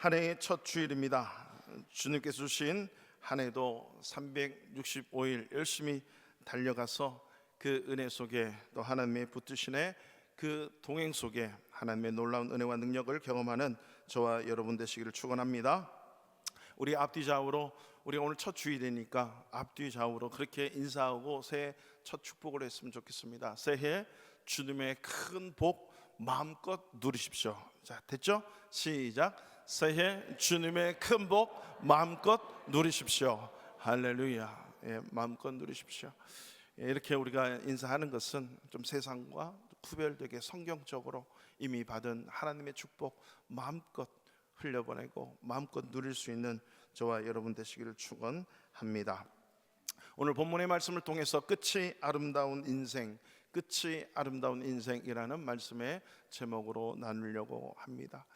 한 해의 첫 주일입니다. 주님께서 주신 한 해도 365일 열심히 달려가서 그 은혜 속에 또 하나님의 붙드심의 그 동행 속에 하나님의 놀라운 은혜와 능력을 경험하는 저와 여러분 되시기를 축원합니다. 우리 앞뒤 좌우로 우리 오늘 첫 주일이니까 앞뒤 좌우로 그렇게 인사하고 새해 첫 축복을 했으면 좋겠습니다. 새해 주님의 큰 복 마음껏 누리십시오. 자, 됐죠? 시작. 새해 주님의 큰 복 마음껏 누리십시오. 할렐루야. 예, 마음껏 누리십시오. 예, 이렇게 우리가 인사하는 것은 좀 세상과 구별되게 성경적으로 이미 받은 하나님의 축복 마음껏 흘려보내고 마음껏 누릴 수 있는 저와 여러분 되시기를 축원합니다. 오늘 본문의 말씀을 통해서 끝이 아름다운 인생, 끝이 아름다운 인생이라는 말씀의 제목으로 나누려고 합니다.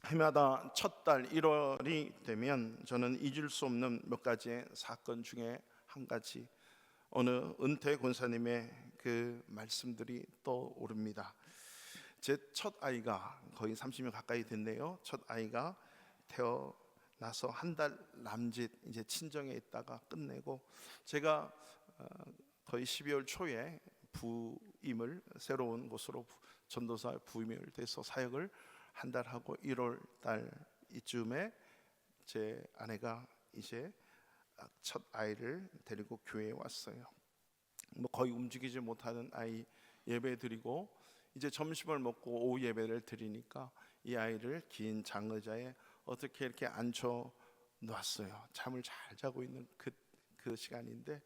해마다 첫 달 1월이 되면 저는 잊을 수 없는 몇 가지의 사건 중에 한 가지, 어느 은퇴 권사님의 그 말씀들이 떠오릅니다. 제 첫 아이가 거의 30년 가까이 됐네요. 첫 아이가 태어나서 한 달 남짓 이제 친정에 있다가 끝내고, 제가 거의 12월 초에 부임을 새로운 곳으로 전도사 부임을 돼서 사역을 한 달 하고 1월 달 이쯤에 제 아내가 이제 첫 아이를 데리고 교회에 왔어요. 뭐 거의 움직이지 못하는 아이 예배 드리고 이제 점심을 먹고 오후 예배를 드리니까 이 아이를 긴 장의자에 어떻게 이렇게 앉혀 놨어요. 잠을 잘 자고 있는 그 시간인데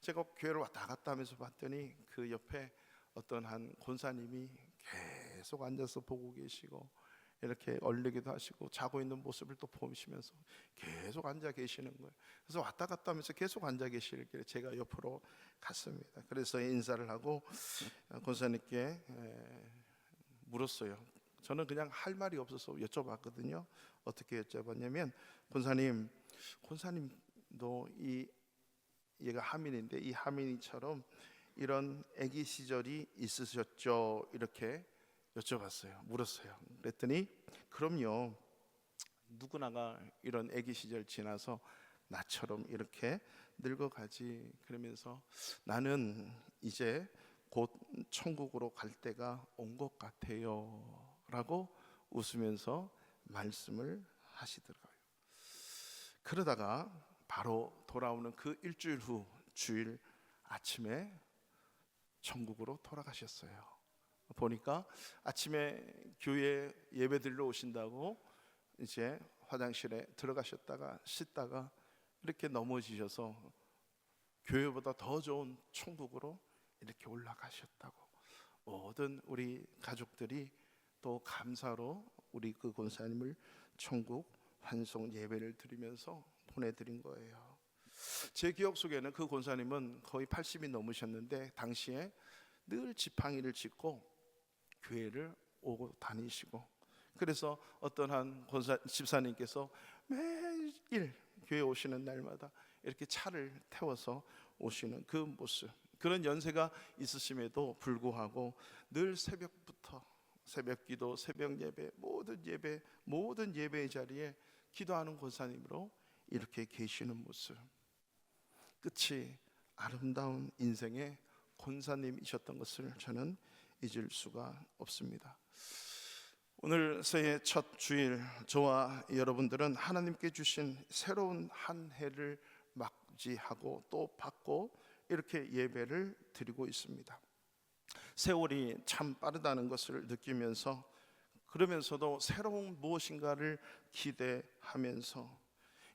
제가 교회를 왔다 갔다 하면서 봤더니 그 옆에 어떤 한 권사님이 계속 앉아서 보고 계시고 이렇게 얼리기도 하시고 자고 있는 모습을 또 보시면서 계속 앉아 계시는 거예요. 그래서 왔다 갔다 하면서 계속 앉아 계시길래 제가 옆으로 갔습니다. 그래서 인사를 하고 권사님께 물었어요. 저는 그냥 할 말이 없어서 여쭤봤거든요. 어떻게 여쭤봤냐면, 권사님도 얘가 하민인데 이 하민이처럼 이런 아기 시절이 있으셨죠? 이렇게 여쭤봤어요. 물었어요. 그랬더니 그럼요, 누구나가 이런 아기 시절 지나서 나처럼 이렇게 늙어가지. 그러면서 나는 이제 곧 천국으로 갈 때가 온 것 같아요 라고 웃으면서 말씀을 하시더라고요. 그러다가 바로 돌아오는 그 일주일 후 주일 아침에 천국으로 돌아가셨어요. 보니까 아침에 교회 예배 드리러 오신다고 이제 화장실에 들어가셨다가 씻다가 이렇게 넘어지셔서 교회보다 더 좋은 천국으로 이렇게 올라가셨다고 모든 우리 가족들이 또 감사로 우리 그 권사님을 천국 환송 예배를 드리면서 보내드린 거예요. 제 기억 속에는 그 권사님은 거의 80이 넘으셨는데 당시에 늘 지팡이를 짚고 교회를 오고 다니시고, 그래서 어떤 한 집사님께서 매일 교회 오시는 날마다 이렇게 차를 태워서 오시는 그 모습, 그런 연세가 있으심에도 불구하고 늘 새벽부터 새벽기도, 새벽 예배, 모든 예배의 자리에 기도하는 권사님으로 이렇게 계시는 모습, 끝이 아름다운 인생의 권사님이셨던 것을 저는 잊을 수가 없습니다. 오늘 새해 첫 주일, 저와 여러분들은 하나님께 주신 새로운 한 해를 맞이하고 또 받고 이렇게 예배를 드리고 있습니다. 세월이 참 빠르다는 것을 느끼면서, 그러면서도 새로운 무엇인가를 기대하면서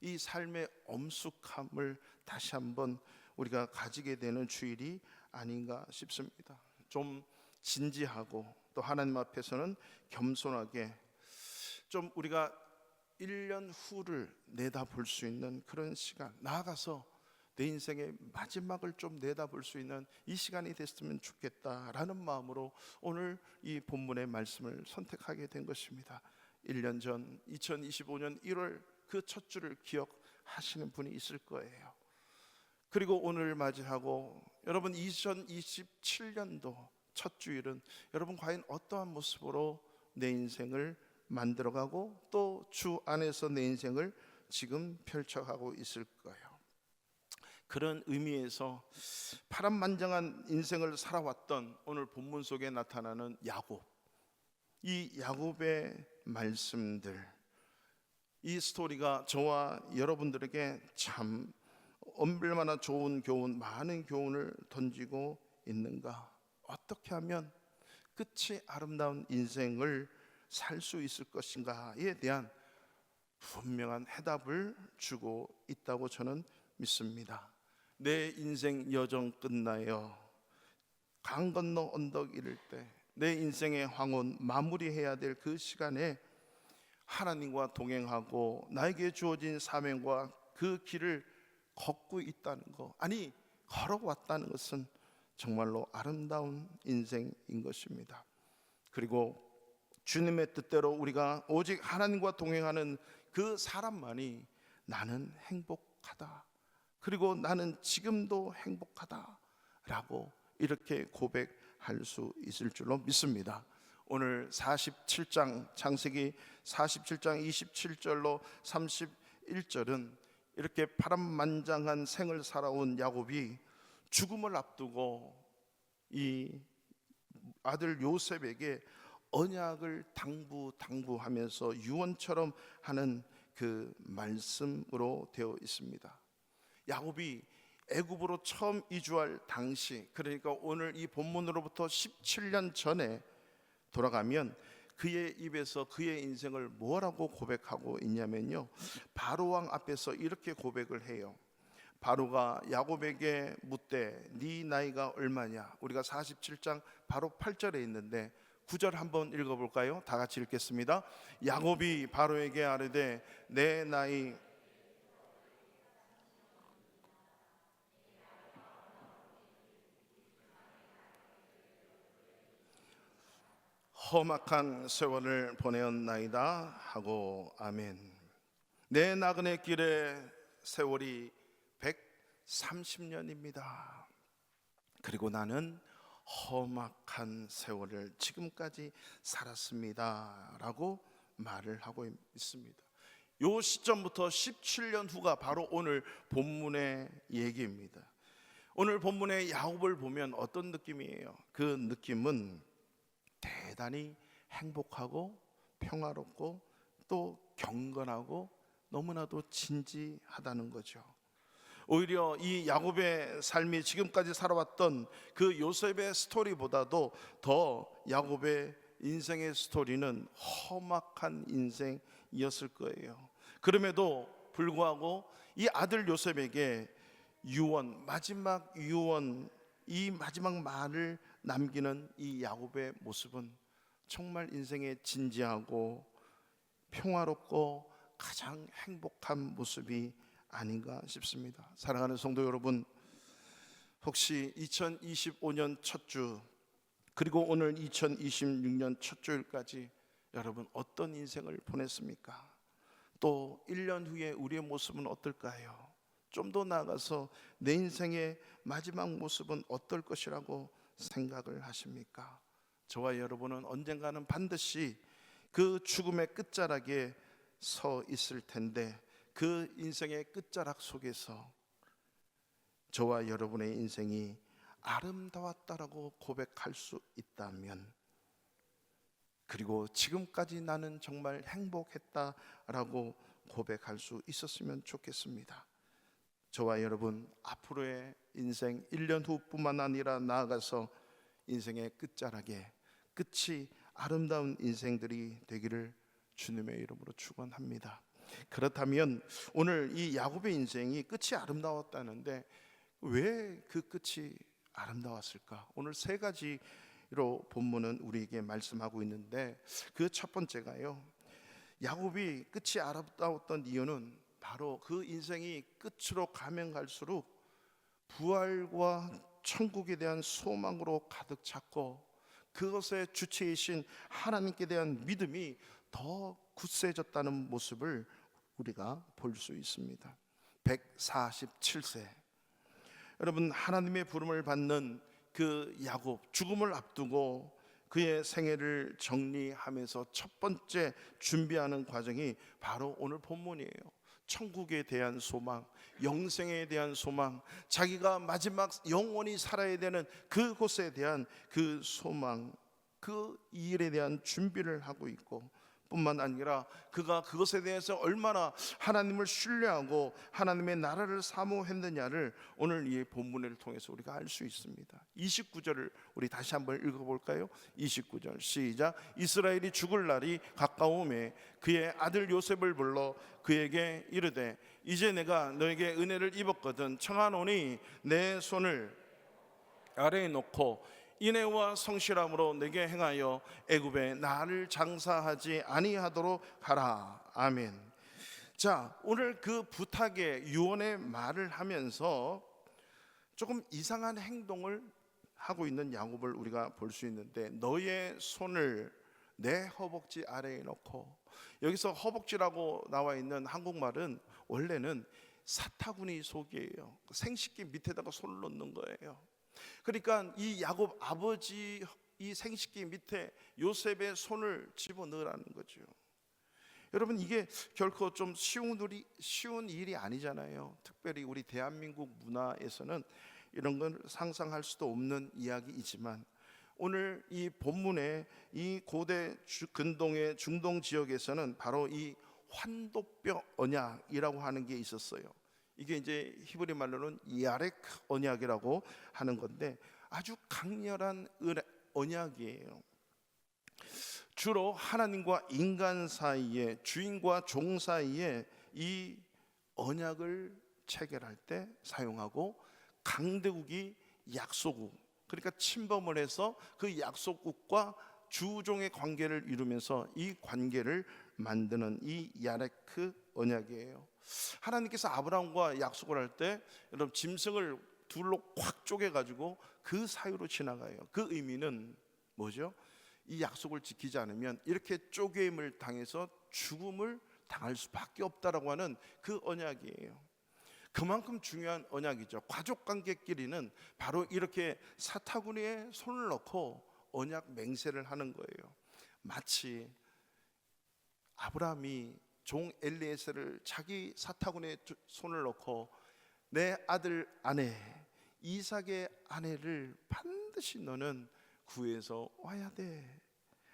이 삶의 엄숙함을 다시 한번 우리가 가지게 되는 주일이 아닌가 싶습니다. 좀 진지하고 또 하나님 앞에서는 겸손하게 좀 우리가 1년 후를 내다볼 수 있는 그런 시간, 나아가서 내 인생의 마지막을 좀 내다볼 수 있는 이 시간이 됐으면 좋겠다라는 마음으로 오늘 이 본문의 말씀을 선택하게 된 것입니다. 1년 전 2025년 1월 그 첫 주를 기억하시는 분이 있을 거예요. 그리고 오늘 맞이하고 여러분 2027년도 첫 주일은 여러분 과연 어떠한 모습으로 내 인생을 만들어가고 또 주 안에서 내 인생을 지금 펼쳐가고 있을 거예요. 그런 의미에서 파란만장한 인생을 살아왔던 오늘 본문 속에 나타나는 야곱, 이 야곱의 말씀들, 이 스토리가 저와 여러분들에게 참 얼마나 좋은 교훈, 많은 교훈을 던지고 있는가, 어떻게 하면 끝이 아름다운 인생을 살 수 있을 것인가에 대한 분명한 해답을 주고 있다고 저는 믿습니다. 내 인생 여정 끝나요. 강 건너 언덕 이를 때 내 인생의 황혼 마무리해야 될 그 시간에 하나님과 동행하고 나에게 주어진 사명과 그 길을 걷고 있다는 것, 아니 걸어왔다는 것은 정말로 아름다운 인생인 것입니다. 그리고 주님의 뜻대로 우리가 오직 하나님과 동행하는 그 사람만이 나는 행복하다, 그리고 나는 지금도 행복하다라고 이렇게 고백할 수 있을 줄로 믿습니다. 오늘 47장, 창세기 47장 27절로 31절은 이렇게 파란만장한 생을 살아온 야곱이 죽음을 앞두고 이 아들 요셉에게 언약을 당부하면서 유언처럼 하는 그 말씀으로 되어 있습니다. 야곱이 애굽으로 처음 이주할 당시, 그러니까 오늘 이 본문으로부터 17년 전에 돌아가면 그의 입에서 그의 인생을 뭐라고 고백하고 있냐면요, 바로왕 앞에서 이렇게 고백을 해요. 바로가 야곱에게 묻되 네 나이가 얼마냐? 우리가 47장 바로 8절에 있는데 9절 한번 읽어볼까요? 다 같이 읽겠습니다. 야곱이 바로에게 아뢰되 내 나이 험악한 세월을 보내었나이다 하고 아멘. 내 나그네 길의 세월이 130년입니다. 그리고 나는 험악한 세월을 지금까지 살았습니다 라고 말을 하고 있습니다. 요 시점부터 17년 후가 바로 오늘 본문의 얘기입니다. 오늘 본문의 야곱을 보면 어떤 느낌이에요? 그 느낌은 대단히 행복하고 평화롭고 또 경건하고 너무나도 진지하다는 거죠. 오히려 이 야곱의 삶이 지금까지 살아왔던 그 요셉의 스토리보다도 더 야곱의 인생의 스토리는 험악한 인생이었을 거예요. 그럼에도 불구하고 이 아들 요셉에게 유언, 마지막 유언, 이 마지막 말을 남기는 이 야곱의 모습은 정말 인생에 진지하고 평화롭고 가장 행복한 모습이 아닌가 싶습니다. 사랑하는 성도 여러분, 혹시 2025년 첫 주 그리고 오늘 2026년 첫 주일까지 여러분 어떤 인생을 보냈습니까? 또 1년 후에 우리의 모습은 어떨까요? 좀 더 나아가서 내 인생의 마지막 모습은 어떨 것이라고 생각을 하십니까? 저와 여러분은 언젠가는 반드시 그 죽음의 끝자락에 서 있을 텐데 그 인생의 끝자락 속에서 저와 여러분의 인생이 아름다웠다라고 고백할 수 있다면, 그리고 지금까지 나는 정말 행복했다라고 고백할 수 있었으면 좋겠습니다. 저와 여러분 앞으로의 인생 1년 후뿐만 아니라 나아가서 인생의 끝자락에 끝이 아름다운 인생들이 되기를 주님의 이름으로 축원합니다. 그렇다면 오늘 이 야곱의 인생이 끝이 아름다웠다는데 왜 그 끝이 아름다웠을까? 오늘 세 가지로 본문은 우리에게 말씀하고 있는데 그 첫 번째가요, 야곱이 끝이 아름다웠던 이유는 바로 그 인생이 끝으로 가면 갈수록 부활과 천국에 대한 소망으로 가득 찼고 그것의 주체이신 하나님께 대한 믿음이 더 굳세졌다는 모습을 우리가 볼 수 있습니다. 147세, 여러분 하나님의 부름을 받는 그 야곱, 죽음을 앞두고 그의 생애를 정리하면서 첫 번째 준비하는 과정이 바로 오늘 본문이에요. 천국에 대한 소망, 영생에 대한 소망, 자기가 마지막 영원히 살아야 되는 그곳에 대한 그 소망, 그 일에 대한 준비를 하고 있고, 뿐만 아니라 그가 그것에 대해서 얼마나 하나님을 신뢰하고 하나님의 나라를 사모했느냐를 오늘 이 본문을 통해서 우리가 알 수 있습니다. 29절을 우리 다시 한번 읽어볼까요? 29절 시작. 이스라엘이 죽을 날이 가까우매 그의 아들 요셉을 불러 그에게 이르되 이제 내가 너에게 은혜를 입었거든 청하노니 내 손을 아래에 놓고 인애와 성실함으로 내게 행하여 애굽에 나를 장사하지 아니하도록 하라. 아멘. 자, 오늘 그 부탁의 유언의 말을 하면서 조금 이상한 행동을 하고 있는 야곱을 우리가 볼 수 있는데, 너의 손을 내 허벅지 아래에 놓고, 여기서 허벅지라고 나와 있는 한국말은 원래는 사타구니 속이에요. 생식기 밑에다가 손을 놓는 거예요. 그러니까 이 야곱 아버지 이 생식기 밑에 요셉의 손을 집어넣으라는 거죠. 여러분, 이게 결코 좀 쉬운 일이 아니잖아요. 특별히 우리 대한민국 문화에서는 이런 걸 상상할 수도 없는 이야기이지만, 오늘 이 본문의 이 고대 근동의 중동 지역에서는 바로 이 환도뼈 언약이라고 하는 게 있었어요. 이게 이제 히브리 말로는 야레크 언약이라고 하는 건데 아주 강렬한 언약이에요. 주로 하나님과 인간 사이에, 주인과 종 사이에 이 언약을 체결할 때 사용하고, 강대국이 약소국, 그러니까 침범을 해서 그 약소국과 주종의 관계를 이루면서 이 관계를 만드는 이 야레크 언약이에요. 하나님께서 아브라함과 약속을 할 때 여러분 짐승을 둘로 꽉 쪼개가지고 그 사이로 지나가요. 그 의미는 뭐죠? 이 약속을 지키지 않으면 이렇게 쪼개임을 당해서 죽음을 당할 수밖에 없다라고 하는 그 언약이에요. 그만큼 중요한 언약이죠. 가족관계끼리는 바로 이렇게 사타구니에 손을 넣고 언약 맹세를 하는 거예요. 마치 아브라함이 종 엘리에셀을 자기 사타구니에 손을 넣고 내 아들 아내 이삭의 아내를 반드시 너는 구해서 와야 돼,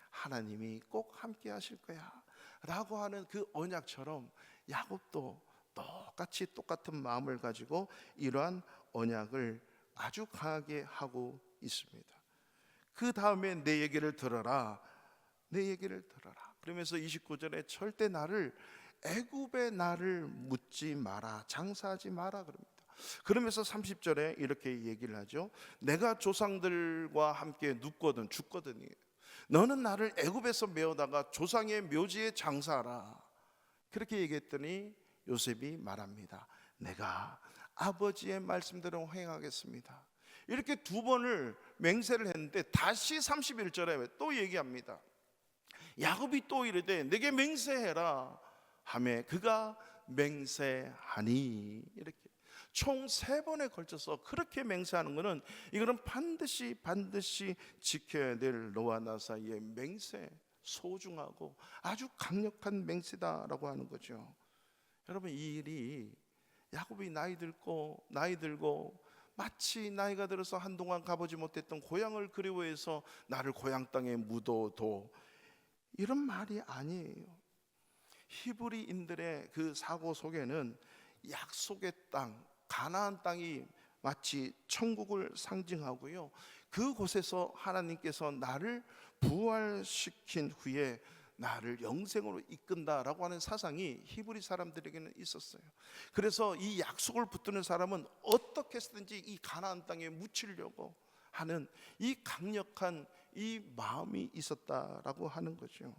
하나님이 꼭 함께 하실 거야 라고 하는 그 언약처럼 야곱도 똑같은 마음을 가지고 이러한 언약을 아주 강하게 하고 있습니다. 그 다음에 내 얘기를 들어라, 내 얘기를 들어라. 그러면서 29절에 절대 나를, 애굽의 나를 묻지 마라, 장사하지 마라 그럽니다. 그러면서 30절에 이렇게 얘기를 하죠. 내가 조상들과 함께 눕거든 죽거든요. 너는 나를 애굽에서 메어다가 조상의 묘지에 장사하라. 그렇게 얘기했더니 요셉이 말합니다. 내가 아버지의 말씀대로 행하겠습니다. 이렇게 두 번을 맹세를 했는데 다시 31절에 또 얘기합니다. 야곱이 또 이르되 내게 맹세해라 하매 그가 맹세하니. 이렇게 총 3번에 걸쳐서 그렇게 맹세하는 것은 이거는 반드시 지켜야 될 너와 나 사이의 맹세, 소중하고 아주 강력한 맹세다라고 하는 거죠. 여러분, 이 일이 야곱이 나이 들고 마치 나이가 들어서 한동안 가보지 못했던 고향을 그리워해서 나를 고향 땅에 묻어도, 이런 말이 아니에요. 히브리인들의 그 사고 속에는 약속의 땅, 가나안 땅이 마치 천국을 상징하고요, 그곳에서 하나님께서 나를 부활시킨 후에 나를 영생으로 이끈다라고 하는 사상이 히브리 사람들에게는 있었어요. 그래서 이 약속을 붙드는 사람은 어떻게 해서든지 이 가나안 땅에 묻히려고 하는 이 강력한 이 마음이 있었다라고 하는 거죠.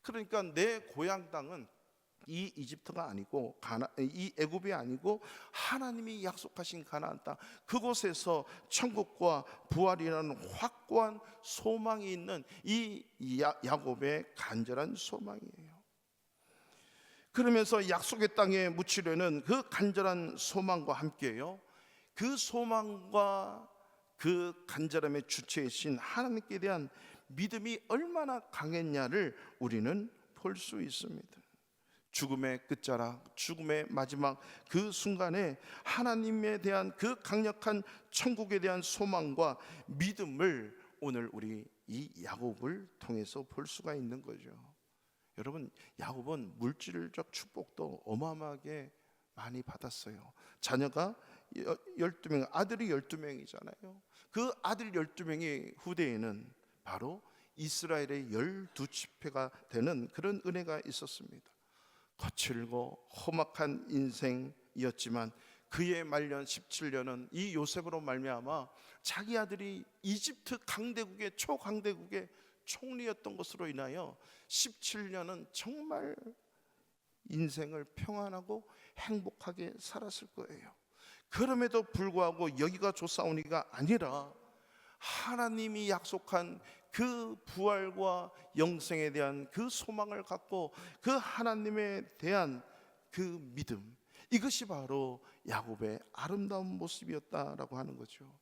그러니까 내 고향 땅은 이 이집트가 아니고 이 애굽이 아니고 하나님이 약속하신 가나안 땅, 그곳에서 천국과 부활이라는 확고한 소망이 있는 이 야곱의 간절한 소망이에요. 그러면서 약속의 땅에 묻히려는 그 간절한 소망과 함께요, 그 소망과 그 간절함의 주체이신 하나님께 대한 믿음이 얼마나 강했냐를 우리는 볼 수 있습니다. 죽음의 끝자락, 죽음의 마지막 그 순간에 하나님에 대한 그 강력한 천국에 대한 소망과 믿음을 오늘 우리 이 야곱을 통해서 볼 수가 있는 거죠. 여러분, 야곱은 물질적 축복도 어마어마하게 많이 받았어요. 자녀가 12명, 아들이 12명이잖아요. 그 아들 12명의 후대에는 바로 이스라엘의 12지파가 되는 그런 은혜가 있었습니다. 거칠고 험악한 인생이었지만 그의 말년 17년은 이 요셉으로 말미암아 자기 아들이 이집트 강대국의 초강대국의 총리였던 것으로 인하여 17년은 정말 인생을 평안하고 행복하게 살았을 거예요. 그럼에도 불구하고 여기가 좋사오니가 아니라 하나님이 약속한 그 부활과 영생에 대한 그 소망을 갖고 그 하나님에 대한 그 믿음, 이것이 바로 야곱의 아름다운 모습이었다라고 하는 거죠.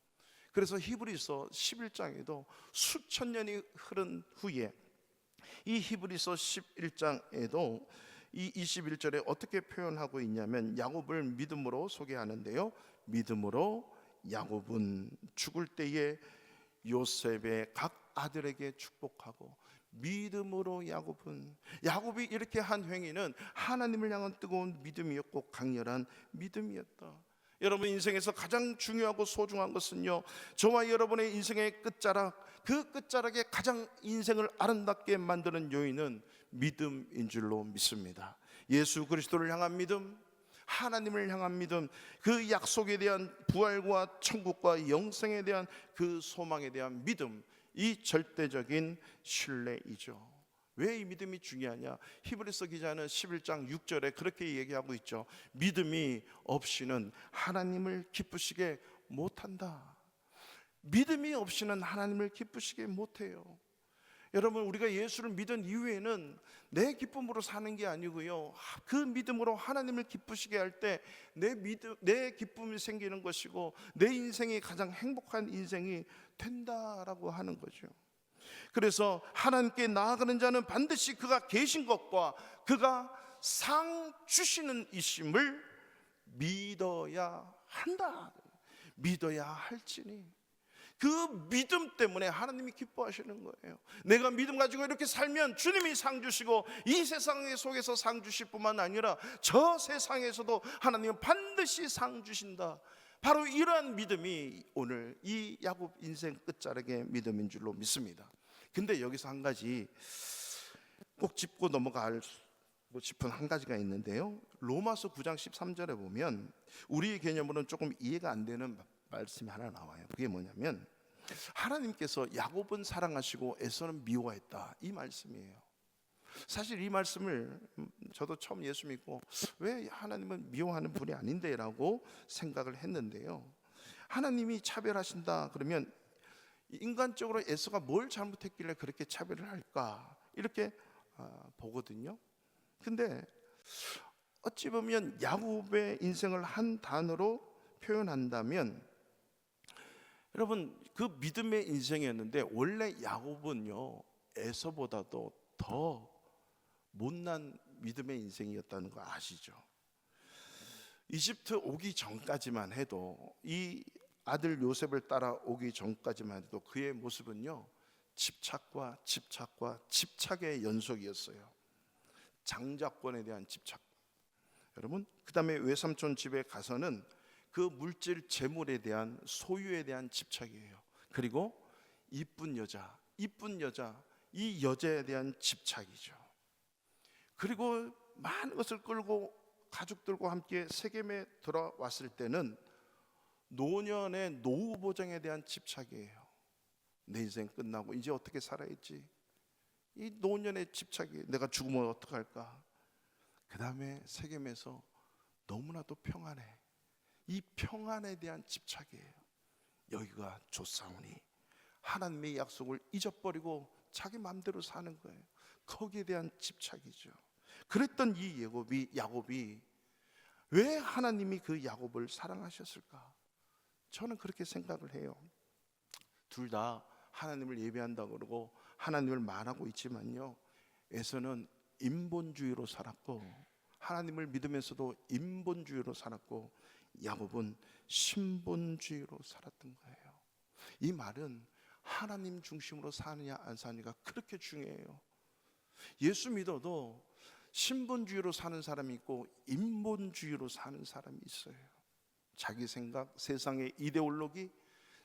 그래서 히브리서 11장에도 수천 년이 흐른 후에 이 히브리서 11장에도 이 21절에 어떻게 표현하고 있냐면 야곱을 믿음으로 소개하는데요. 믿음으로 야곱은 죽을 때에 요셉의 각 아들에게 축복하고, 믿음으로 야곱이 이렇게 한 행위는 하나님을 향한 뜨거운 믿음이었고 강렬한 믿음이었다. 여러분, 인생에서 가장 중요하고 소중한 것은요, 저와 여러분의 인생의 끝자락, 그 끝자락에 가장 인생을 아름답게 만드는 요인은 믿음인 줄로 믿습니다. 예수 그리스도를 향한 믿음, 하나님을 향한 믿음, 그 약속에 대한 부활과 천국과 영생에 대한 그 소망에 대한 믿음, 이 절대적인 신뢰이죠. 왜 이 믿음이 중요하냐? 히브리서 기자는 11장 6절에 그렇게 얘기하고 있죠. 믿음이 없이는 하나님을 기쁘시게 못한다. 믿음이 없이는 하나님을 기쁘시게 못해요. 여러분, 우리가 예수를 믿은 이후에는 내 기쁨으로 사는 게 아니고요, 그 믿음으로 하나님을 기쁘시게 할 때 내 기쁨이 생기는 것이고 내 인생이 가장 행복한 인생이 된다라고 하는 거죠. 그래서 하나님께 나아가는 자는 반드시 그가 계신 것과 그가 상 주시는 이심을 믿어야 한다. 믿어야 할지니, 그 믿음 때문에 하나님이 기뻐하시는 거예요. 내가 믿음 가지고 이렇게 살면 주님이 상 주시고 이 세상 속에서 상 주실 뿐만 아니라 저 세상에서도 하나님은 반드시 상 주신다. 바로 이러한 믿음이 오늘 이 야곱 인생 끝자락의 믿음인 줄로 믿습니다. 근데 여기서 한 가지 꼭 짚고 넘어가고 싶은 한 가지가 있는데요, 로마서 9장 13절에 보면 우리의 개념으로는 조금 이해가 안 되는 말씀이 하나 나와요. 그게 뭐냐면, 하나님께서 야곱은 사랑하시고 에서는 미워했다, 이 말씀이에요. 사실 이 말씀을 저도 처음 예수 믿고 왜 하나님은 미워하는 분이 아닌데 라고 생각을 했는데요, 하나님이 차별하신다 그러면 인간적으로 에서가 뭘 잘못했길래 그렇게 차별을 할까, 이렇게 보거든요. 근데 어찌 보면 야곱의 인생을 한 단어로 표현한다면, 여러분, 그 믿음의 인생이었는데 원래 야곱은요 에서보다도 더 못난 믿음의 인생이었다는 거 아시죠? 이집트 오기 전까지만 해도, 이 아들 요셉을 따라 오기 전까지만 해도 그의 모습은요 집착과 집착과 집착의 연속이었어요. 장자권에 대한 집착. 여러분, 그 다음에 외삼촌 집에 가서는 그 물질 재물에 대한 소유에 대한 집착이에요. 그리고 이쁜 여자, 이 여자에 대한 집착이죠. 그리고 많은 것을 끌고 가족들과 함께 세겜에 돌아왔을 때는 노년의 노후 보장에 대한 집착이에요. 내 인생 끝나고 이제 어떻게 살아야지, 이 노년의 집착이, 내가 죽으면 어떡할까. 그 다음에 세겜에서 너무나도 평안해, 이 평안에 대한 집착이에요. 여기가 좋사오니, 하나님의 약속을 잊어버리고 자기 마음대로 사는 거예요. 거기에 대한 집착이죠. 그랬던 이 야곱이 왜 하나님이 그 야곱을 사랑하셨을까? 저는 그렇게 생각을 해요. 둘 다 하나님을 예배한다고 그러고 하나님을 말하고 있지만요, 에서는 인본주의로 살았고, 하나님을 믿으면서도 인본주의로 살았고, 야곱은 신본주의로 살았던 거예요. 이 말은 하나님 중심으로 사느냐 안 사느냐가 그렇게 중요해요. 예수 믿어도 신본주의로 사는 사람이 있고 인본주의로 사는 사람이 있어요. 자기 생각, 세상의 이데올로기,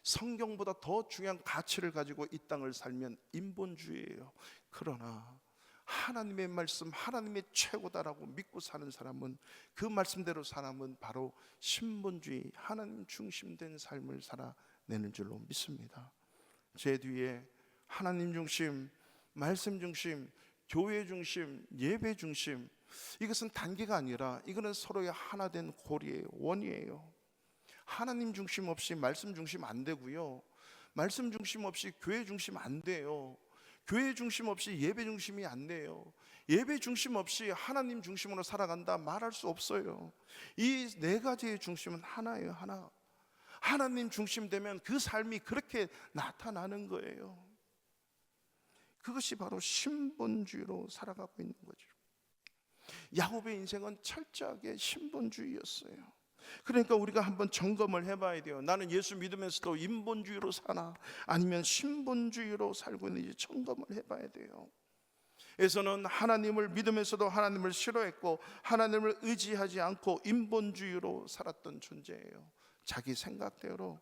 성경보다 더 중요한 가치를 가지고 이 땅을 살면 인본주의예요. 그러나 하나님의 말씀, 하나님의 최고다라고 믿고 사는 사람은, 그 말씀대로 사람은 바로 신본주의, 하나님 중심된 삶을 살아내는 줄로 믿습니다. 제 뒤에 하나님 중심, 말씀 중심, 교회 중심, 예배 중심, 이것은 단계가 아니라 이거는 서로의 하나 된 고리예요. 원이에요. 하나님 중심 없이 말씀 중심 안 되고요, 말씀 중심 없이 교회 중심 안 돼요. 교회 중심 없이 예배 중심이 안 돼요. 예배 중심 없이 하나님 중심으로 살아간다 말할 수 없어요. 이 네 가지의 중심은 하나예요. 하나. 하나님 중심 되면 그 삶이 그렇게 나타나는 거예요. 그것이 바로 신본주의로 살아가고 있는 거죠. 야곱의 인생은 철저하게 신본주의였어요. 그러니까 우리가 한번 점검을 해봐야 돼요. 나는 예수 믿으면서도 인본주의로 사나 아니면 신본주의로 살고 있는지 점검을 해봐야 돼요. 에서는 하나님을 믿으면서도 하나님을 싫어했고 하나님을 의지하지 않고 인본주의로 살았던 존재예요. 자기 생각대로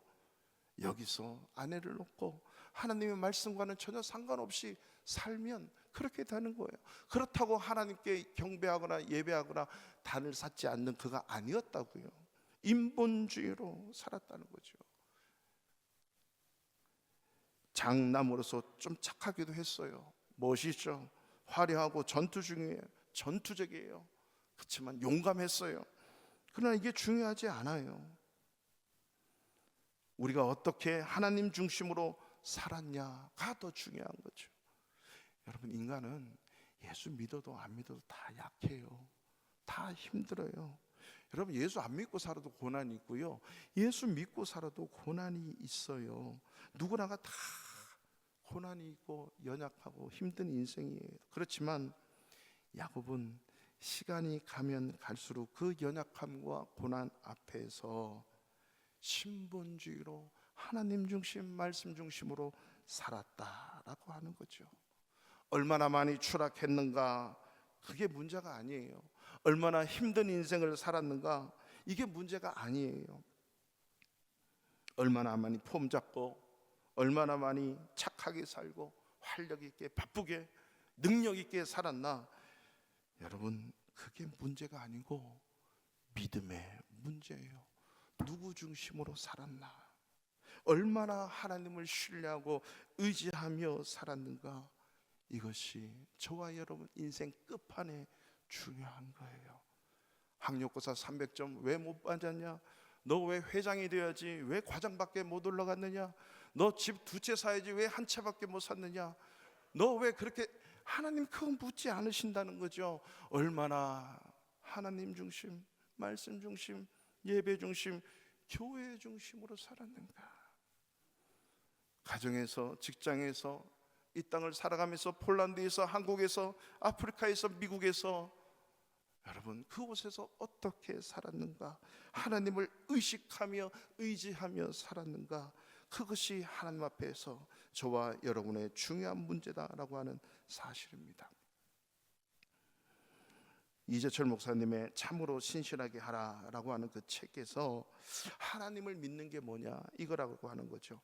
여기서 아내를 놓고 하나님의 말씀과는 전혀 상관없이 살면 그렇게 되는 거예요. 그렇다고 하나님께 경배하거나 예배하거나 단을 쌓지 않는 그가 아니었다고요. 인본주의로 살았다는 거죠. 장남으로서 좀 착하기도 했어요. 멋있죠. 화려하고 전투적이에요. 그렇지만 용감했어요. 그러나 이게 중요하지 않아요. 우리가 어떻게 하나님 중심으로 살았냐가 더 중요한 거죠. 여러분, 인간은 예수 믿어도 안 믿어도 다 약해요. 다 힘들어요. 여러분, 예수 안 믿고 살아도 고난이 있고요, 예수 믿고 살아도 고난이 있어요. 누구나가 다 고난이 있고 연약하고 힘든 인생이에요. 그렇지만 야곱은 시간이 가면 갈수록 그 연약함과 고난 앞에서 신본주의로 하나님 중심, 말씀 중심으로 살았다라고 하는 거죠. 얼마나 많이 추락했는가, 그게 문제가 아니에요. 얼마나 힘든 인생을 살았는가, 이게 문제가 아니에요. 얼마나 많이 폼 잡고, 얼마나 많이 착하게 살고, 활력 있게, 바쁘게, 능력 있게 살았나, 여러분, 그게 문제가 아니고 믿음의 문제예요. 누구 중심으로 살았나, 얼마나 하나님을 신뢰하고 의지하며 살았는가, 이것이 저와 여러분 인생 끝판에 중요한 거예요. 학력고사 300점 왜 못 받았냐? 너 왜 회장이 돼야지 왜 과장밖에 못 올라갔느냐? 너 집 두 채 사야지 왜 한 채밖에 못 샀느냐? 너 왜 그렇게, 하나님 그거 묻지 않으신다는 거죠. 얼마나 하나님 중심, 말씀 중심, 예배 중심, 교회 중심으로 살았는가. 가정에서, 직장에서, 이 땅을 살아가면서, 폴란드에서, 한국에서, 아프리카에서, 미국에서, 여러분 그곳에서 어떻게 살았는가, 하나님을 의식하며 의지하며 살았는가, 그것이 하나님 앞에서 저와 여러분의 중요한 문제다라고 하는 사실입니다. 이재철 목사님의 참으로 신실하게 하라라고 하는 그 책에서 하나님을 믿는 게 뭐냐, 이거라고 하는 거죠.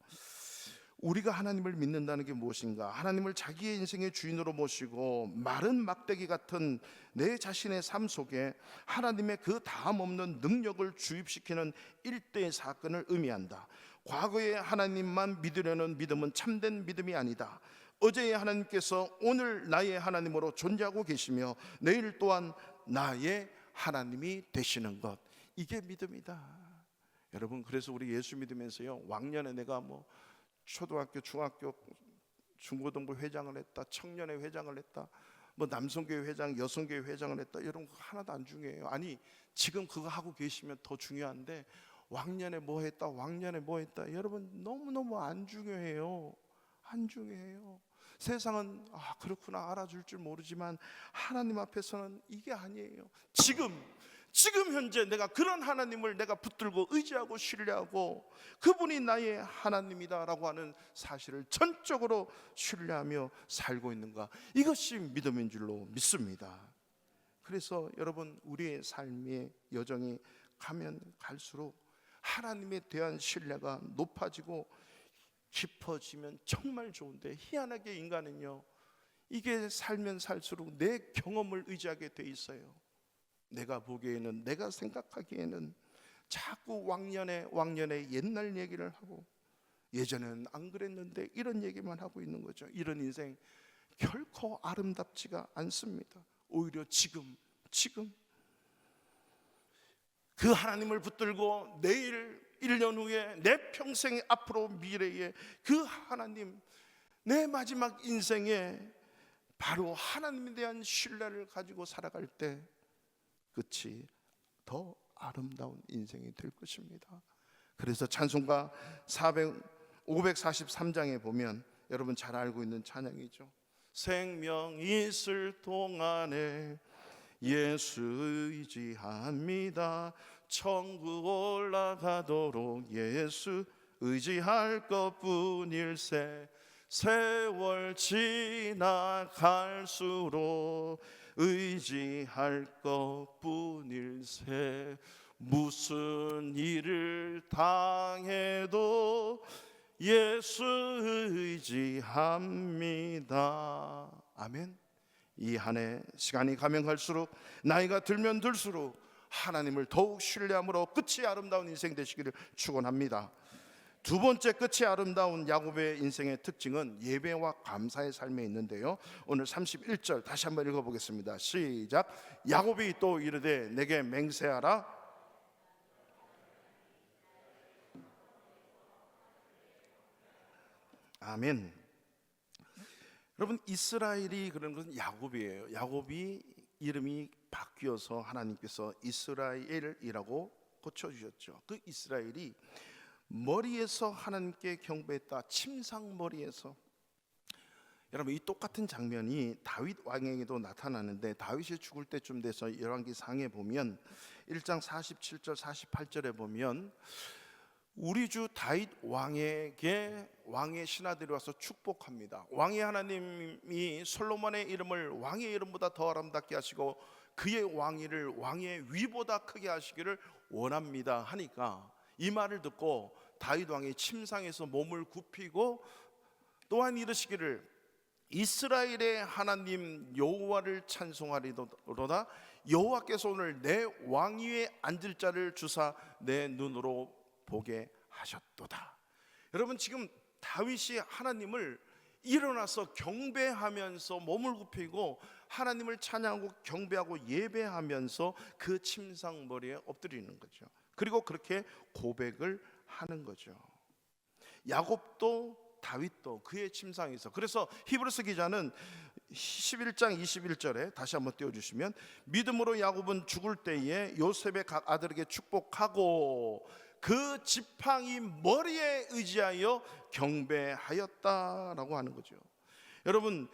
우리가 하나님을 믿는다는 게 무엇인가? 하나님을 자기의 인생의 주인으로 모시고 마른 막대기 같은 내 자신의 삶 속에 하나님의 그 다음 없는 능력을 주입시키는 일대의 사건을 의미한다. 과거의 하나님만 믿으려는 믿음은 참된 믿음이 아니다. 어제의 하나님께서 오늘 나의 하나님으로 존재하고 계시며 내일 또한 나의 하나님이 되시는 것, 이게 믿음이다. 여러분, 그래서 우리 예수 믿으면서요, 왕년에 내가 뭐 초등학교, 중학교, 중고등부 회장을 했다, 청년회 회장을 했다, 뭐 남성교회 회장, 여성교회 회장을 했다, 이런 거 하나도 안 중요해요. 아니, 지금 그거 하고 계시면 더 중요한데 왕년에 뭐 했다, 왕년에 뭐 했다, 여러분 너무너무 안 중요해요. 안 중요해요. 세상은 그렇구나 알아줄 줄 모르지만 하나님 앞에서는 이게 아니에요. 지금 현재 내가 그런 하나님을 내가 붙들고 의지하고 신뢰하고 그분이 나의 하나님이다라고 하는 사실을 전적으로 신뢰하며 살고 있는가, 이것이 믿음인 줄로 믿습니다. 그래서 여러분, 우리의 삶의 여정이 가면 갈수록 하나님에 대한 신뢰가 높아지고 깊어지면 정말 좋은데, 희한하게 인간은요, 이게 살면 살수록 내 경험을 의지하게 돼 있어요. 내가 보기에는, 내가 생각하기에는 자꾸 왕년의 옛날 얘기를 하고, 예전에는 안 그랬는데 이런 얘기만 하고 있는 거죠. 이런 인생 결코 아름답지가 않습니다. 오히려 지금 그 하나님을 붙들고 내일, 1년 후에, 내 평생 앞으로 미래에 그 하나님, 내 마지막 인생에 바로 하나님에 대한 신뢰를 가지고 살아갈 때 끝이 더 아름다운 인생이 될 것입니다. 그래서 찬송가 543장에 보면 여러분 잘 알고 있는 찬양이죠. 생명 있을 동안에 예수 의지합니다. 천국 올라가도록 예수 의지할 것뿐일세. 세월 지나갈수록 의지할 것뿐일세. 무슨 일을 당해도 예수 의지합니다. 아멘. 이 한 해 시간이 가면 갈수록, 나이가 들면 들수록 하나님을 더욱 신뢰함으로 끝이 아름다운 인생 되시기를 축원합니다. 두 번째, 끝이 아름다운 야곱의 인생의 특징은 예배와 감사의 삶에 있는데요, 오늘 31절 다시 한번 읽어보겠습니다. 시작. 야곱이 또 이르되 내게 맹세하라. 아멘. 여러분, 이스라엘이 그런 것은 야곱이에요. 야곱이 이름이 바뀌어서 하나님께서 이스라엘이라고 고쳐주셨죠. 그 이스라엘이 머리에서 하나님께 경배했다. 침상머리에서. 여러분, 이 똑같은 장면이 다윗 왕에게도 나타나는데, 다윗이 죽을 때쯤 돼서 열왕기상에 보면 1장 47절 48절에 보면 우리 주 다윗 왕에게 왕의 신하들이 와서 축복합니다. 왕의 하나님이 솔로몬의 이름을 왕의 이름보다 더 아름답게 하시고 그의 왕위를 왕의 위보다 크게 하시기를 원합니다 하니까, 이 말을 듣고 다윗 왕이 침상에서 몸을 굽히고 또한 이르시기를 이스라엘의 하나님 여호와를 찬송하리로다. 여호와께서 오늘 내 왕위에 앉을 자를 주사 내 눈으로 보게 하셨도다. 여러분, 지금 다윗이 하나님을 일어나서 경배하면서 몸을 굽히고 하나님을 찬양하고 경배하고 예배하면서 그 침상머리에 엎드리는 거죠. 그리고 그렇게 고백을 하는 거죠. 야곱도 다윗도 그의 침상에서. 그래서 히브리서 기자는 11장 21절에 다시 한번 띄워주시면, 믿음으로 야곱은 죽을 때에 요셉의 각 아들에게 축복하고 그 지팡이 머리에 의지하여 경배하였다라고 하는 거죠. 여러분,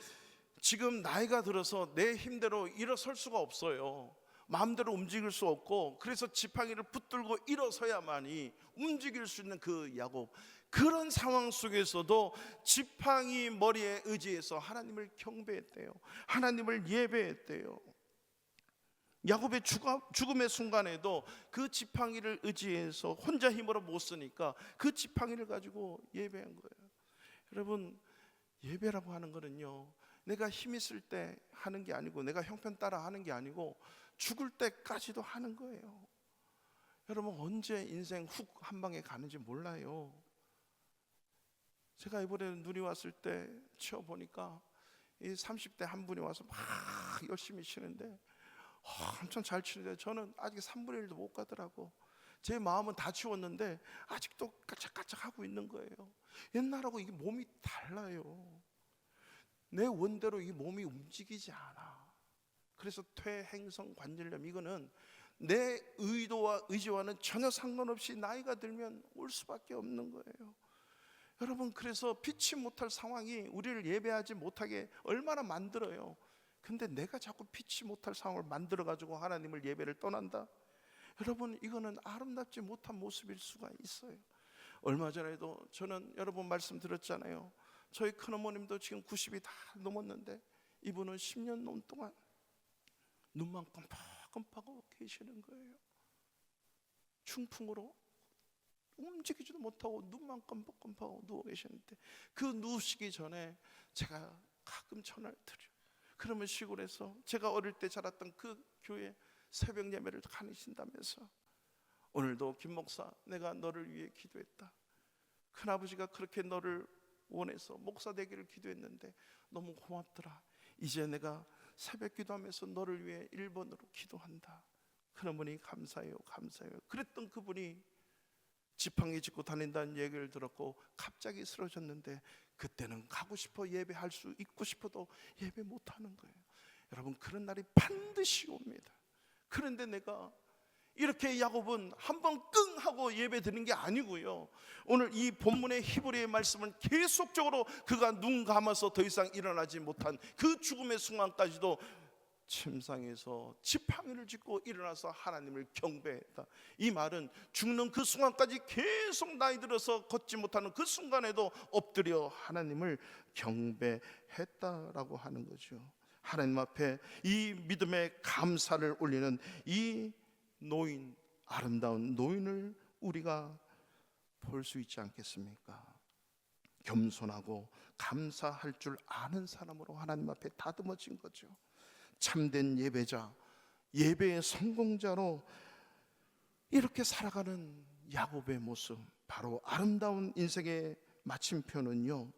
지금 나이가 들어서 내 힘대로 일어설 수가 없어요. 마음대로 움직일 수 없고, 그래서 지팡이를 붙들고 일어서야만이 움직일 수 있는 그 야곱, 그런 상황 속에서도 지팡이 머리에 의지해서 하나님을 경배했대요. 하나님을 예배했대요. 야곱의 죽음의 순간에도 그 지팡이를 의지해서 혼자 힘으로 못 쓰니까 그 지팡이를 가지고 예배한 거예요. 여러분, 예배라고 하는 거는요, 내가 힘 있을 때 하는 게 아니고, 내가 형편 따라 하는 게 아니고, 죽을 때까지도 하는 거예요. 여러분, 언제 인생 훅 한 방에 가는지 몰라요. 제가 이번에 눈이 왔을 때 치워보니까 이 30대 한 분이 와서 막 열심히 치는데 엄청 잘 치는데 저는 아직 3분의 1도 못 가더라고. 제 마음은 다 치웠는데 아직도 까짝까짝 하고 있는 거예요. 옛날하고 이게 몸이 달라요. 내 원대로 이 몸이 움직이지 않아. 그래서 퇴행성 관절염, 이거는 내 의도와 의지와는 전혀 상관없이 나이가 들면 올 수밖에 없는 거예요. 여러분, 그래서 피치 못할 상황이 우리를 예배하지 못하게 얼마나 만들어요. 근데 내가 자꾸 피치 못할 상황을 만들어 가지고 하나님을 예배를 떠난다? 여러분, 이거는 아름답지 못한 모습일 수가 있어요. 얼마 전에도 저는 여러분 말씀드렸잖아요. 저희 큰어머님도 지금 90이 다 넘었는데 이분은 10년 넘 동안 눈만 깜빡깜빡하고 계시는 거예요. 중풍으로 움직이지도 못하고 눈만 깜빡깜빡하고 누워 계셨는데, 그 누우시기 전에 제가 가끔 전화를 드려요. 그러면 시골에서 제가 어릴 때 자랐던 그 교회 새벽 예배를 다니신다면서 오늘도 김 목사, 내가 너를 위해 기도했다. 큰아버지가 그렇게 너를 원해서 목사 되기를 기도했는데 너무 고맙더라. 이제 내가 새벽 기도하면서 너를 위해 1번으로 기도한다. 큰어머니 감사해요, 감사해요. 그랬던 그분이 지팡이 짚고 다닌다는 얘기를 들었고 갑자기 쓰러졌는데, 그때는 가고 싶어 예배할 수 있고 싶어도 예배 못하는 거예요. 여러분, 그런 날이 반드시 옵니다. 그런데 내가 이렇게 야곱은 한번 끙 하고 예배 드리는 게 아니고요, 오늘 이 본문의 히브리의 말씀은 계속적으로 그가 눈 감아서 더 이상 일어나지 못한 그 죽음의 순간까지도 침상에서 지팡이를 짚고 일어나서 하나님을 경배했다. 이 말은 죽는 그 순간까지 계속 나이 들어서 걷지 못하는 그 순간에도 엎드려 하나님을 경배했다라고 하는 거죠. 하나님 앞에 이 믿음의 감사를 올리는 이 노인, 아름다운 노인을 우리가 볼 수 있지 않겠습니까? 겸손하고 감사할 줄 아는 사람으로 하나님 앞에 다듬어진 거죠. 참된 예배자, 예배의 성공자로 이렇게 살아가는 야곱의 모습, 바로 아름다운 인생의 마침표는요,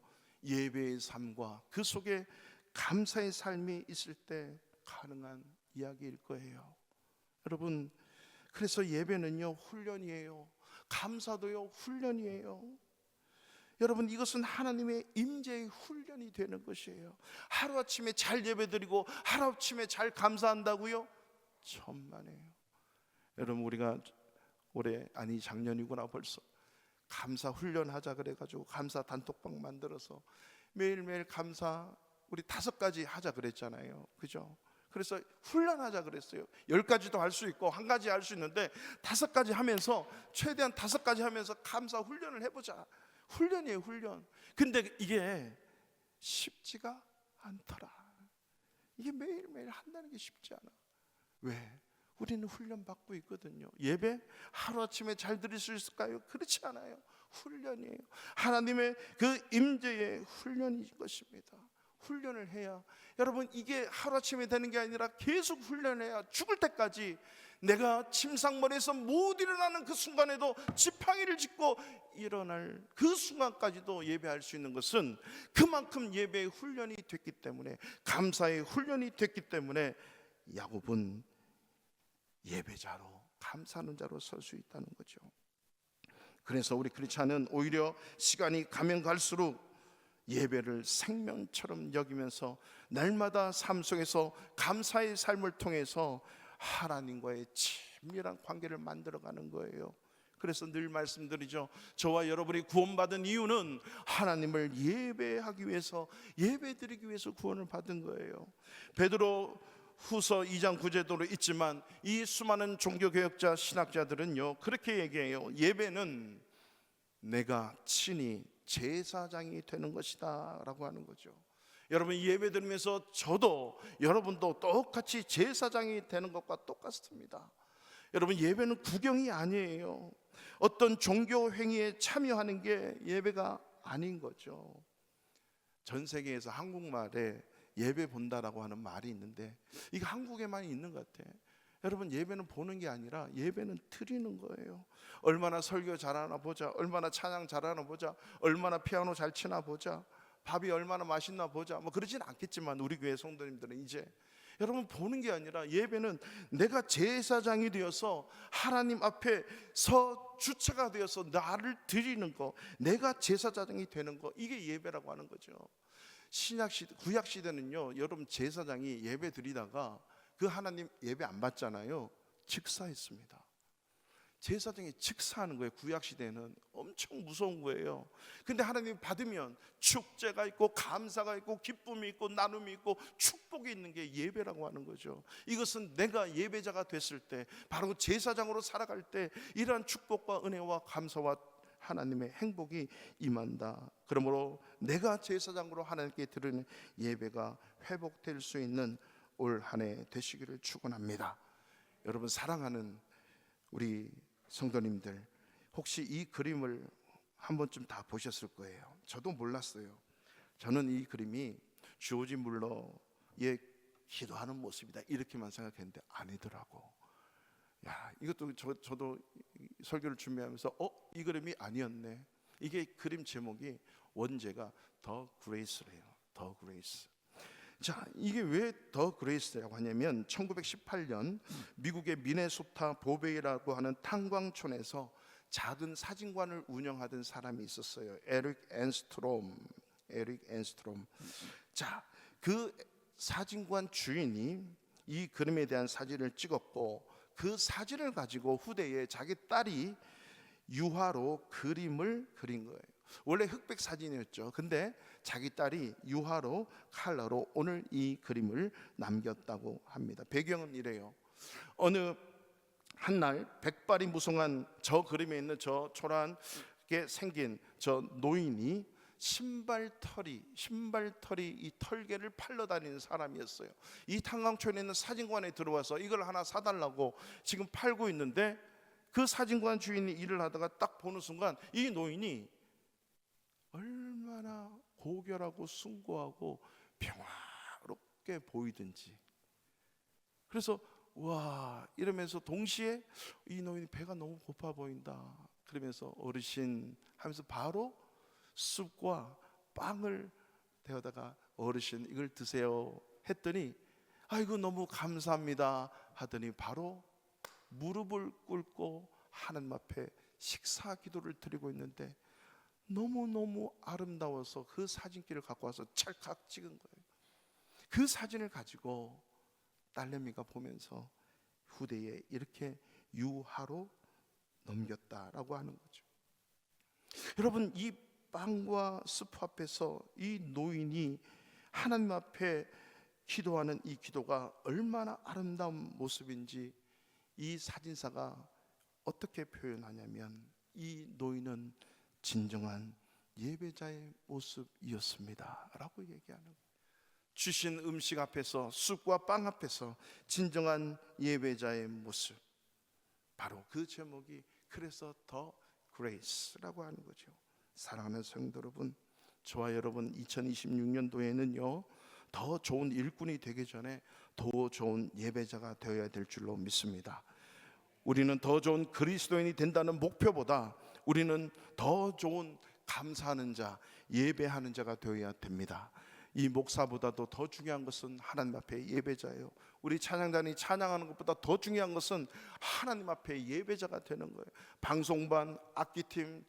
예배의 삶과 그 속에 감사의 삶이 있을 때 가능한 이야기일 거예요. 여러분, 그래서 예배는요 훈련이에요. 감사도요 훈련이에요. 여러분, 이것은 하나님의 임재의 훈련이 되는 것이에요. 하루아침에 잘 예배드리고 하루아침에 잘 감사한다고요? 천만에요. 여러분, 우리가 올해, 아니 작년이구나 벌써, 감사 훈련하자 그래가지고 감사 단톡방 만들어서 매일매일 감사 우리 5가지 하자 그랬잖아요. 그죠? 그래서 훈련하자 그랬어요. 10가지도 할 수 있고 1가지 할 수 있는데 5가지 하면서, 최대한 5가지 하면서 감사 훈련을 해보자. 훈련이에요, 훈련. 근데 이게 쉽지가 않더라. 이게 매일매일 한다는 게 쉽지 않아. 왜? 우리는 훈련 받고 있거든요. 예배 하루아침에 잘 드릴 수 있을까요? 그렇지 않아요. 훈련이에요. 하나님의 그 임재의 훈련인 것입니다. 훈련을 해야, 여러분, 이게 하루아침에 되는 게 아니라 계속 훈련해야 죽을 때까지, 내가 침상머리에서 못 일어나는 그 순간에도 지팡이를 짚고 일어날 그 순간까지도 예배할 수 있는 것은 그만큼 예배의 훈련이 됐기 때문에, 감사의 훈련이 됐기 때문에 야곱은 예배자로, 감사하는 자로 설 수 있다는 거죠. 그래서 우리 크리스찬은 오히려 시간이 가면 갈수록 예배를 생명처럼 여기면서 날마다 삶 속에서 감사의 삶을 통해서 하나님과의 친밀한 관계를 만들어가는 거예요. 그래서 늘 말씀드리죠. 저와 여러분이 구원받은 이유는 하나님을 예배하기 위해서, 예배드리기 위해서 구원을 받은 거예요. 베드로 후서 2장 9절도 있지만 이 수많은 종교개혁자 신학자들은요 그렇게 얘기해요. 예배는 내가 친히 제사장이 되는 것이다 라고 하는 거죠. 여러분, 예배 드리면서 저도 여러분도 똑같이 제사장이 되는 것과 똑같습니다. 여러분, 예배는 구경이 아니에요. 어떤 종교 행위에 참여하는 게 예배가 아닌 거죠. 전 세계에서 한국말에 예배 본다라고 하는 말이 있는데 이게 한국에만 있는 것 같아. 여러분, 예배는 보는 게 아니라 예배는 드리는 거예요. 얼마나 설교 잘하나 보자, 얼마나 찬양 잘하나 보자, 얼마나 피아노 잘 치나 보자, 밥이 얼마나 맛있나 보자, 뭐 그러진 않겠지만 우리 교회 성도님들은 이제, 여러분, 보는 게 아니라 예배는 내가 제사장이 되어서 하나님 앞에 서 주체가 되어서 나를 드리는 거, 내가 제사장이 되는 거, 이게 예배라고 하는 거죠. 신약시대, 구약시대는요 여러분, 제사장이 예배 드리다가 그 하나님 예배 안 받잖아요. 즉사했습니다. 제사장이 즉사하는 거예요. 구약 시대에는 엄청 무서운 거예요. 근데 하나님이 받으면 축제가 있고 감사가 있고 기쁨이 있고 나눔이 있고 축복이 있는 게 예배라고 하는 거죠. 이것은 내가 예배자가 됐을 때, 바로 제사장으로 살아갈 때 이러한 축복과 은혜와 감사와 하나님의 행복이 임한다. 그러므로 내가 제사장으로 하나님께 드리는 예배가 회복될 수 있는 올 한 해 되시기를 축원합니다. 여러분, 사랑하는 우리 성도님들, 혹시 이 그림을 한 번쯤 다 보셨을 거예요. 저도 몰랐어요. 저는 이 그림이 조지 물러의 기도하는 모습이다 이렇게만 생각했는데 아니더라고. 야, 이것도 저도 설교를 준비하면서 이 그림이 아니었네. 이게 그림 제목이, 원제가 더 그레이스래요. 더 그레이스. 자, 이게 왜 더 그레이스라고 하냐면 1918년 미국의 미네소타 보베이라고 하는 탄광촌에서 작은 사진관을 운영하던 사람이 있었어요. 에릭 앤스트롬. 자, 그 사진관 주인이 이 그림에 대한 사진을 찍었고, 그 사진을 가지고 후대에 자기 딸이 유화로 그림을 그린 거예요. 원래 흑백 사진이었죠. 근데 자기 딸이 유화로 컬러로 오늘 이 그림을 남겼다고 합니다. 배경은 이래요. 어느 한날 백발이 무성한 저 그림에 있는 저 초라하게 생긴 저 노인이 신발털이 이 털개를 팔러 다니는 사람이었어요. 이 탄광촌에 있는 사진관에 들어와서 이걸 하나 사달라고 지금 팔고 있는데, 그 사진관 주인이 일을 하다가 딱 보는 순간 이 노인이 얼마나 고결하고 숭고하고 평화롭게 보이든지, 그래서 와 이러면서 동시에 이 노인이 배가 너무 고파 보인다 그러면서 어르신 하면서 바로 쑥과 빵을 데워다가 어르신 이걸 드세요 했더니, 아이고 너무 감사합니다 하더니 바로 무릎을 꿇고 하나님 앞에 식사 기도를 드리고 있는데, 너무너무 아름다워서 그 사진기를 갖고 와서 찰칵 찍은 거예요. 그 사진을 가지고 딸내미가 보면서 후대에 이렇게 유화로 넘겼다라고 하는 거죠. 여러분, 이 빵과 스프 앞에서 이 노인이 하나님 앞에 기도하는 이 기도가 얼마나 아름다운 모습인지 이 사진사가 어떻게 표현하냐면, 이 노인은 진정한 예배자의 모습이었습니다 라고 얘기하는 거예요. 주신 음식 앞에서, 쑥과 빵 앞에서 진정한 예배자의 모습, 바로 그 제목이 그래서 더 그레이스라고 하는 거죠. 사랑하는 성도 여러분, 저와 여러분 2026년도에는요 더 좋은 일꾼이 되기 전에 더 좋은 예배자가 되어야 될 줄로 믿습니다. 우리는 더 좋은 그리스도인이 된다는 목표보다 우리는 더 좋은 감사하는 자, 예배하는 자가 되어야 됩니다. 이 목사보다도 더 중요한 것은 하나님 앞에 예배자예요. 우리 찬양단이 찬양하는 것보다 더 중요한 것은 하나님 앞에 예배자가 되는 거예요. 방송반, 악기팀,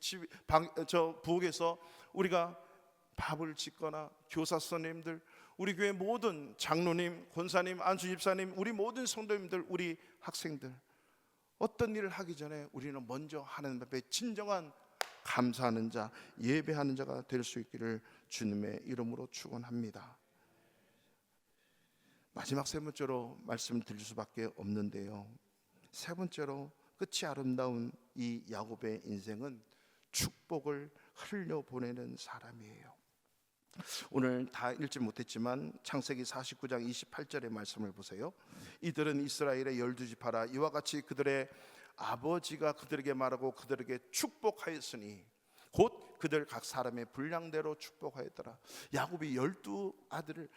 부엌에서 우리가 밥을 짓거나 교사 선생님들, 우리 교회 모든 장로님, 권사님, 안수 집사님, 우리 모든 성도님들, 우리 학생들, 어떤 일을 하기 전에 우리는 먼저 하나님 앞에 진정한 감사하는 자, 예배하는 자가 될 수 있기를 주님의 이름으로 축원합니다. 마지막 세 번째로 말씀드릴 수밖에 없는데요, 세 번째로 끝이 아름다운 이 야곱의 인생은 축복을 흘려보내는 사람이에요. 오늘 다 읽지 못했지만 창세기 49장 28절의 말씀을 보세요. 이들은 이스라엘의 12지파라. 이와 같이 그들의 아버지가 그들에게 말하고 그들에게 축복하였으니 곧 그들 각 사람의 분량대로 축복하였더라. 야곱이 12아들을,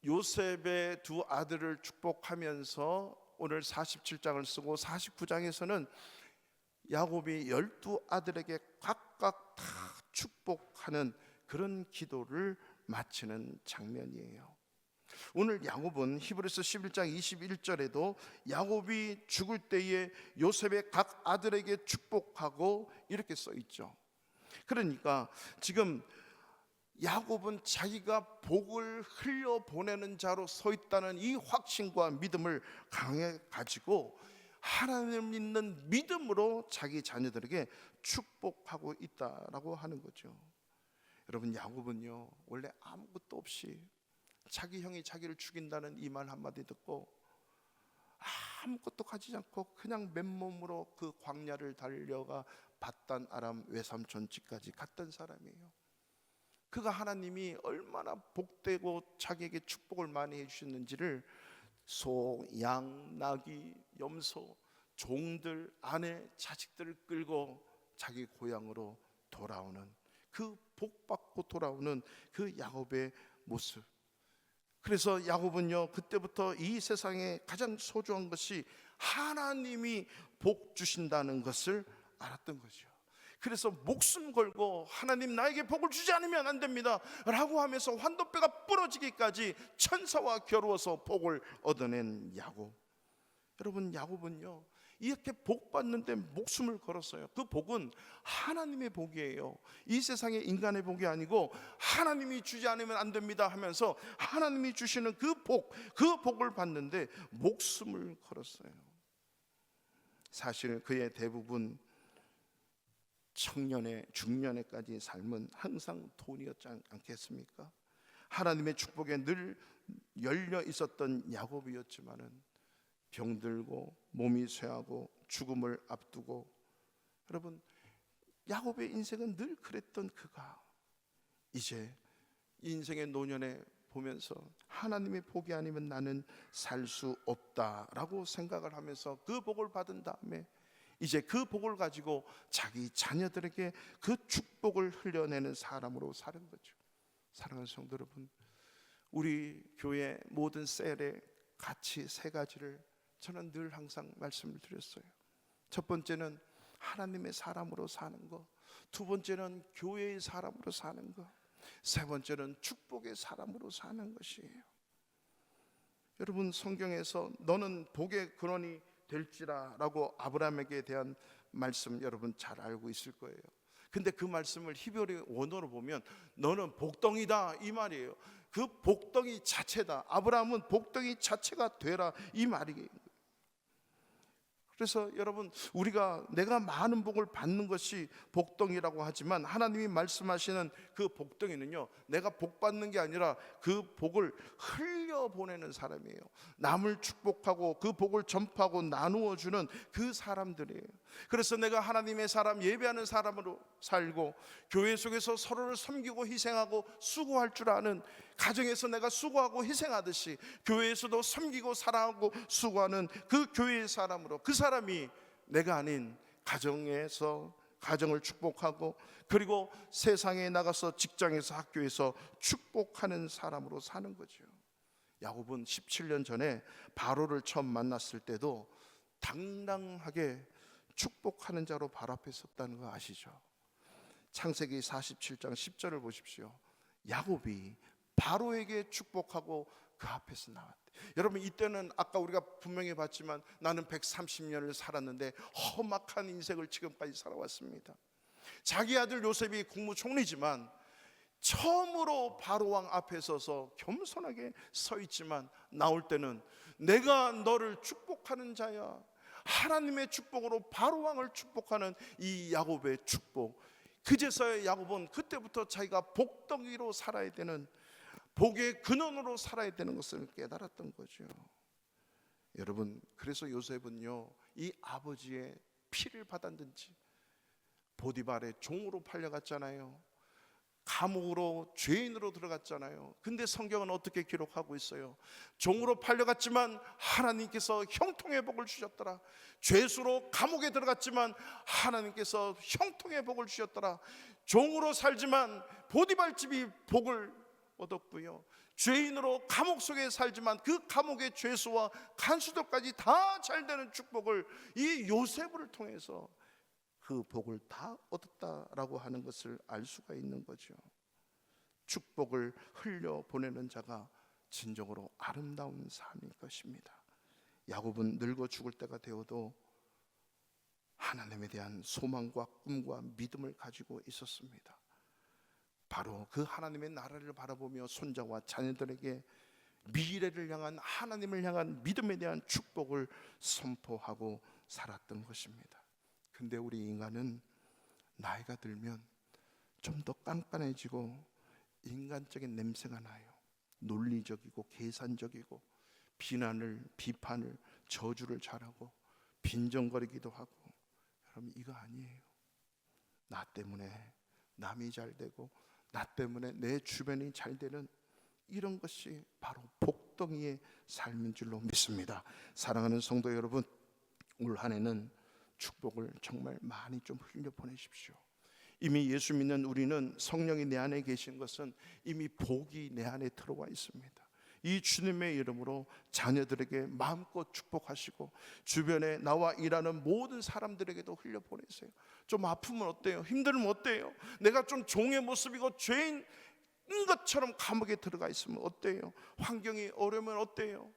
요셉의 두 아들을 축복하면서 오늘 47장을 쓰고 49장에서는 야곱이 12아들에게 각각 다 축복하는 그런 기도를 마치는 장면이에요. 오늘 야곱은 히브리서 11장 21절에도 야곱이 죽을 때에 요셉의 각 아들에게 축복하고 이렇게 써 있죠. 그러니까 지금 야곱은 자기가 복을 흘려보내는 자로 서 있다는 이 확신과 믿음을 강해 가지고 하나님을 믿는 믿음으로 자기 자녀들에게 축복하고 있다라고 하는 거죠. 여러분, 야곱은요 원래 아무것도 없이 자기 형이 자기를 죽인다는 이 말 한마디 듣고 아무것도 가지지 않고 그냥 맨몸으로 그 광야를 달려가 밧단 아람 외삼촌 집까지 갔던 사람이에요. 그가 하나님이 얼마나 복되고 자기에게 축복을 많이 해주셨는지를 소, 양, 나귀, 염소, 종들, 아내, 자식들을 끌고 자기 고향으로 돌아오는 그 복받고 돌아오는 그 야곱의 모습. 그래서 야곱은요 그때부터 이 세상에 가장 소중한 것이 하나님이 복 주신다는 것을 알았던 거죠. 그래서 목숨 걸고 하나님 나에게 복을 주지 않으면 안 됩니다 라고 하면서 환도뼈가 부러지기까지 천사와 겨루어서 복을 얻어낸 야곱. 여러분, 야곱은요 이렇게 복 받는데 목숨을 걸었어요. 그 복은 하나님의 복이에요. 이 세상의 인간의 복이 아니고 하나님이 주지 않으면 안 됩니다 하면서 하나님이 주시는 그 복을 받는데 목숨을 걸었어요. 사실 그의 대부분 청년의 중년에까지 삶은 항상 돈이었지 않겠습니까? 하나님의 축복에 늘 열려 있었던 야곱이었지만은 병들고 몸이 쇠하고 죽음을 앞두고, 여러분 야곱의 인생은 늘 그랬던 그가 이제 인생의 노년에 보면서 하나님의 복이 아니면 나는 살 수 없다라고 생각을 하면서 그 복을 받은 다음에 이제 그 복을 가지고 자기 자녀들에게 그 축복을 흘려내는 사람으로 사는 거죠. 사랑하는 성도 여러분, 우리 교회 모든 셀의 가치 세 가지를 저는 늘 항상 말씀을 드렸어요. 첫 번째는 하나님의 사람으로 사는 것, 두 번째는 교회의 사람으로 사는 것, 세 번째는 축복의 사람으로 사는 것이에요. 여러분, 성경에서 너는 복의 근원이 될지라 라고 아브라함에게 대한 말씀 여러분 잘 알고 있을 거예요. 근데 그 말씀을 히브리 원어로 보면 너는 복덩이다 이 말이에요. 그 복덩이 자체다. 아브라함은 복덩이 자체가 되라 이 말이에요. 그래서 여러분, 우리가 내가 많은 복을 받는 것이 복덩이라고 하지만 하나님이 말씀하시는 그 복덩이는요 내가 복 받는 게 아니라 그 복을 흘려보내는 사람이에요. 남을 축복하고 그 복을 전파하고 나누어 주는 그 사람들이에요. 그래서 내가 하나님의 사람, 예배하는 사람으로 살고 교회 속에서 서로를 섬기고 희생하고 수고할 줄 아는, 가정에서 내가 수고하고 희생하듯이 교회에서도 섬기고 사랑하고 수고하는 그 교회의 사람으로, 그 사람이 내가 아닌 가정에서 가정을 축복하고 그리고 세상에 나가서 직장에서 학교에서 축복하는 사람으로 사는 거죠. 야곱은 17년 전에 바로를 처음 만났을 때도 당당하게 축복하는 자로 바로 앞에 섰다는 거 아시죠? 창세기 47장 10절을 보십시오. 야곱이 바로에게 축복하고 그 앞에서 나왔대. 여러분, 이때는 아까 우리가 분명히 봤지만 나는 130년을 살았는데 험악한 인생을 지금까지 살아왔습니다. 자기 아들 요셉이 국무총리지만 처음으로 바로왕 앞에 서서 겸손하게 서 있지만 나올 때는 내가 너를 축복하는 자야, 하나님의 축복으로 바로왕을 축복하는 이 야곱의 축복. 그제서야 야곱은 그때부터 자기가 복덩이로 살아야 되는, 복의 근원으로 살아야 되는 것을 깨달았던 거죠. 여러분, 그래서 요셉은요 이 아버지의 피를 받았는지 보디발의 종으로 팔려갔잖아요. 감옥으로 죄인으로 들어갔잖아요. 근데 성경은 어떻게 기록하고 있어요? 종으로 팔려갔지만 하나님께서 형통의 복을 주셨더라. 죄수로 감옥에 들어갔지만 하나님께서 형통의 복을 주셨더라. 종으로 살지만 보디발 집이 복을 얻었고요, 죄인으로 감옥 속에 살지만 그 감옥의 죄수와 간수들까지 다 잘 되는 축복을 이 요셉을 통해서 그 복을 다 얻었다라고 하는 것을 알 수가 있는 거죠. 축복을 흘려보내는 자가 진정으로 아름다운 삶일 것입니다. 야곱은 늙어 죽을 때가 되어도 하나님에 대한 소망과 꿈과 믿음을 가지고 있었습니다. 바로 그 하나님의 나라를 바라보며 손자와 자녀들에게 미래를 향한, 하나님을 향한 믿음에 대한 축복을 선포하고 살았던 것입니다. 근데 우리 인간은 나이가 들면 좀 더 깐깐해지고 인간적인 냄새가 나요. 논리적이고 계산적이고 비판을 저주를 잘하고 빈정거리기도 하고. 여러분, 이거 아니에요. 나 때문에 남이 잘 되고 나 때문에 내 주변이 잘 되는 이런 것이 바로 복덩이의 삶인 줄로 믿습니다. 사랑하는 성도 여러분, 올 한 해는 축복을 정말 많이 좀 흘려보내십시오. 이미 예수 믿는 우리는 성령이 내 안에 계신 것은 이미 복이 내 안에 들어와 있습니다. 이 주님의 이름으로 자녀들에게 마음껏 축복하시고 주변에 나와 일하는 모든 사람들에게도 흘려보내세요. 좀 아프면 어때요? 힘들면 어때요? 내가 좀 종의 모습이고 죄인 것처럼 감옥에 들어가 있으면 어때요? 환경이 어려우면 어때요?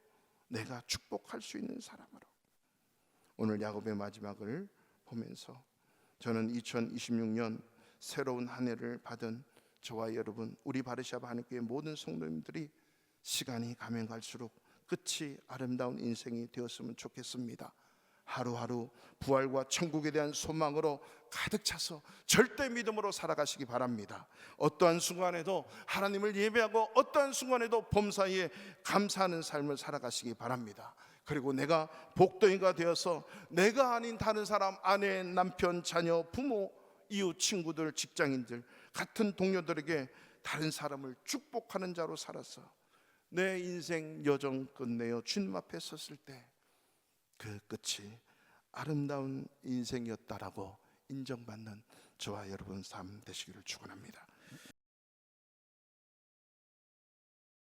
내가 축복할 수 있는 사람으로. 오늘 야곱의 마지막을 보면서 저는 2026년 새로운 한 해를 받은 저와 여러분, 우리 바르샤바 하늘교회 모든 성도님들이 시간이 가면 갈수록 끝이 아름다운 인생이 되었으면 좋겠습니다. 하루하루 부활과 천국에 대한 소망으로 가득 차서 절대 믿음으로 살아가시기 바랍니다. 어떠한 순간에도 하나님을 예배하고 어떠한 순간에도 범사에 감사하는 삶을 살아가시기 바랍니다. 그리고 내가 복덩이가 되어서 내가 아닌 다른 사람, 아내, 남편, 자녀, 부모, 이웃, 친구들, 직장인들, 같은 동료들에게 다른 사람을 축복하는 자로 살아서 내 인생 여정 끝내어 주님 앞에 섰을 때 그 끝이 아름다운 인생이었다라고 인정받는 저와 여러분 삶 되시기를 축원합니다.